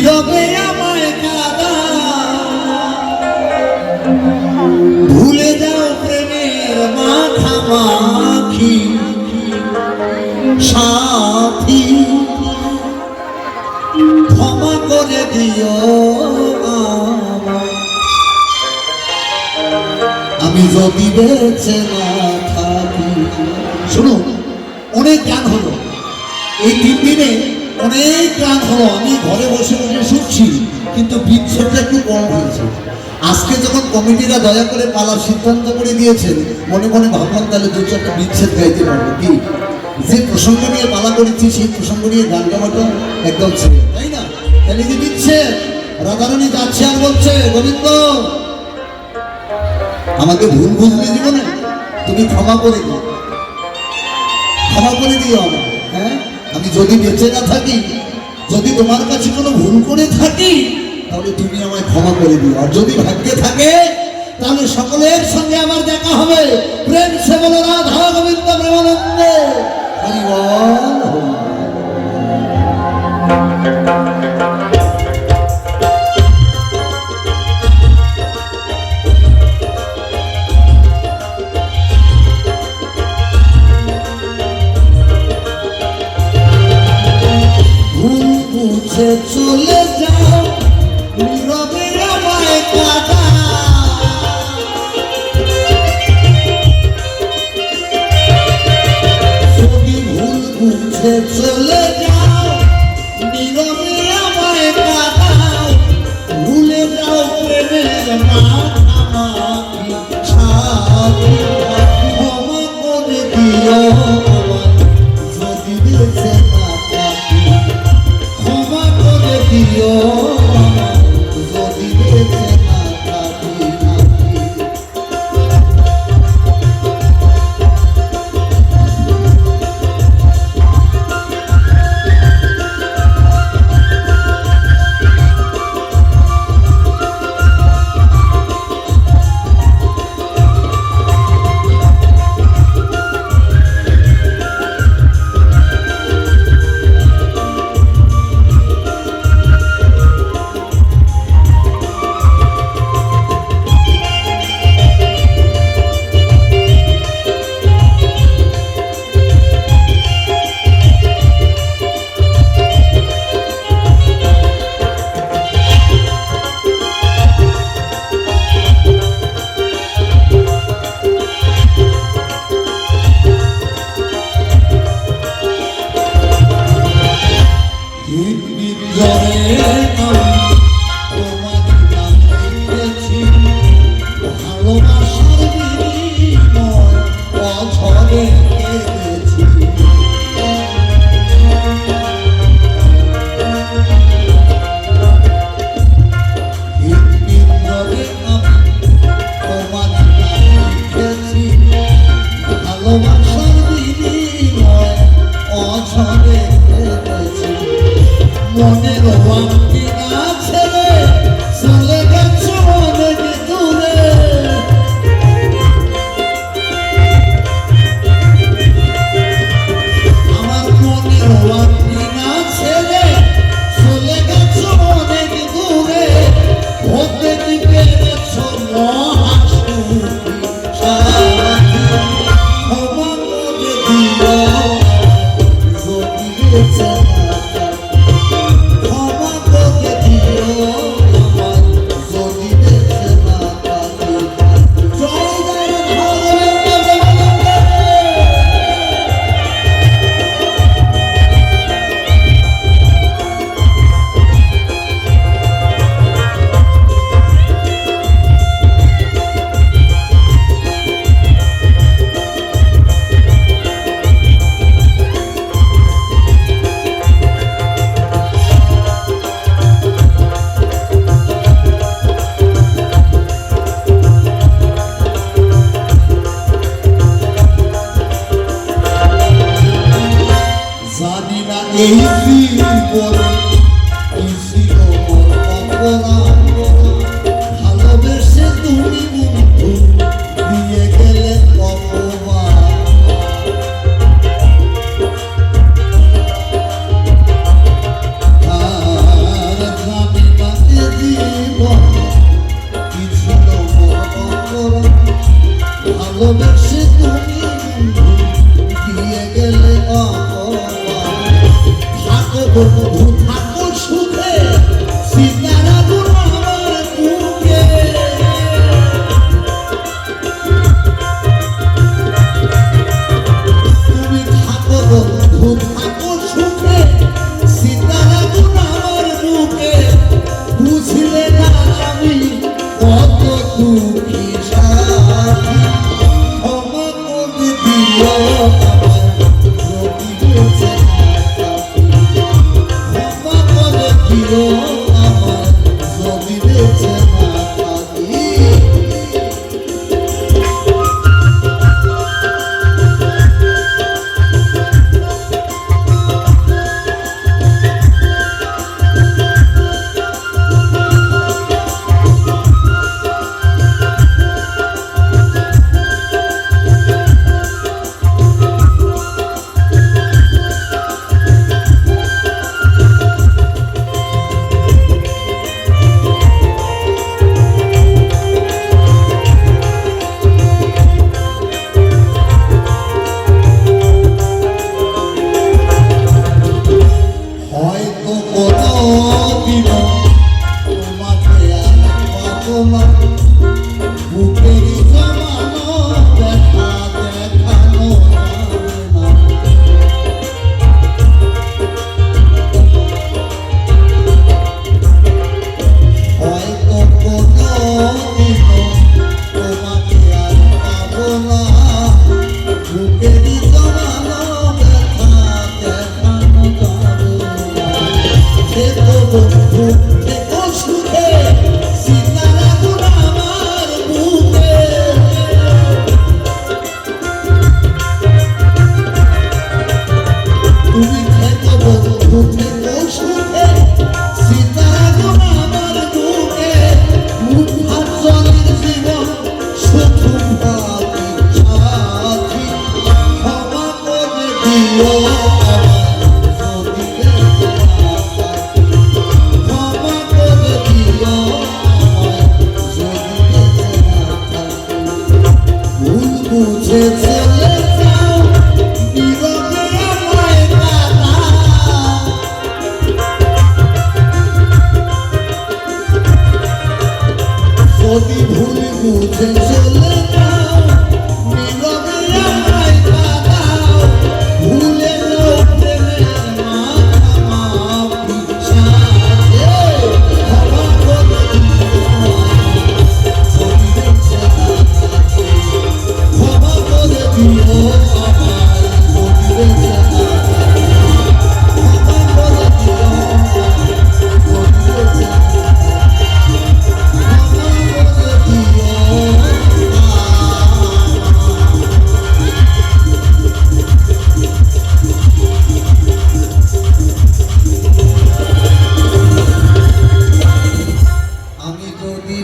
নীরবে আমায় কাঁদা ভুলে যাও প্রেমের মাখামাখি সাথী ক্ষমা করে দিও আমি যদি বেঁচে না থাকি। শুনুন, অনেক গান হলো এই 3 দিনে, অনেক গান হলো। আমি ঘরে বসে বসে শুনছি, কিন্তু বিচ্ছেদটা একটু কম হয়েছে। আজকে যখন কমিটিরা দয়া করে পালার সিদ্ধান্ত করে দিয়েছেন, মনে মনে ভাবলাম তাহলে 2-4টা বিচ্ছেদ গাইতে পারবো। কি যে প্রসঙ্গ নিয়ে পালা করেছি সেই প্রসঙ্গ নিয়ে গান গাওয়াটা একদম ছিল, তাই না? তাহলে যে বিচ্ছেদ, রাধারানী যাচ্ছে আর বলছে, গোবিন্দ আমাকে ভুল বুঝলে জীবনে তুমি ক্ষমা করে দিও, ক্ষমা করে দিও আমার। হ্যাঁ, আমি যদি বেঁচে না থাকি, যদি তোমার কাছে কোনো ভুল করে থাকি, তাহলে তুমি আমায় ক্ষমা করে দিও। আর যদি ভাগ্যে থাকে তাহলে সকলের সঙ্গে আমার দেখা হবে। প্রেম সে বলো রাধা গোবিন্দ প্রেমানন্দ হরি বল। চলে যাও নীরবে আমায় কাঁদা যদি ভুল বুঝে চলে যাও নীরবে আমায় কাঁদা ভুলে যাও প্রেমের মাখামাখি সাথী ক্ষমা করে দিও যদি বেঁচে না থাকি। ক্ষমা করে দিও যদি বেঁচে না থাকি। ক্ষমা করে দিও। বুঝে চলে যাও, নীরবে আমায় কাঁদাও, ভুলে যাও প্রেমের মাখামাখি সাথে, ক্ষমা করে দিও আমায়, যদি বেঁচে না থাকি। ক্ষমা করে দিও আমায়, যদি বেঁচে না থাকি। ক্ষমা করে দিও আমায়, যদি বেঁচে না থাকি। আমি যদি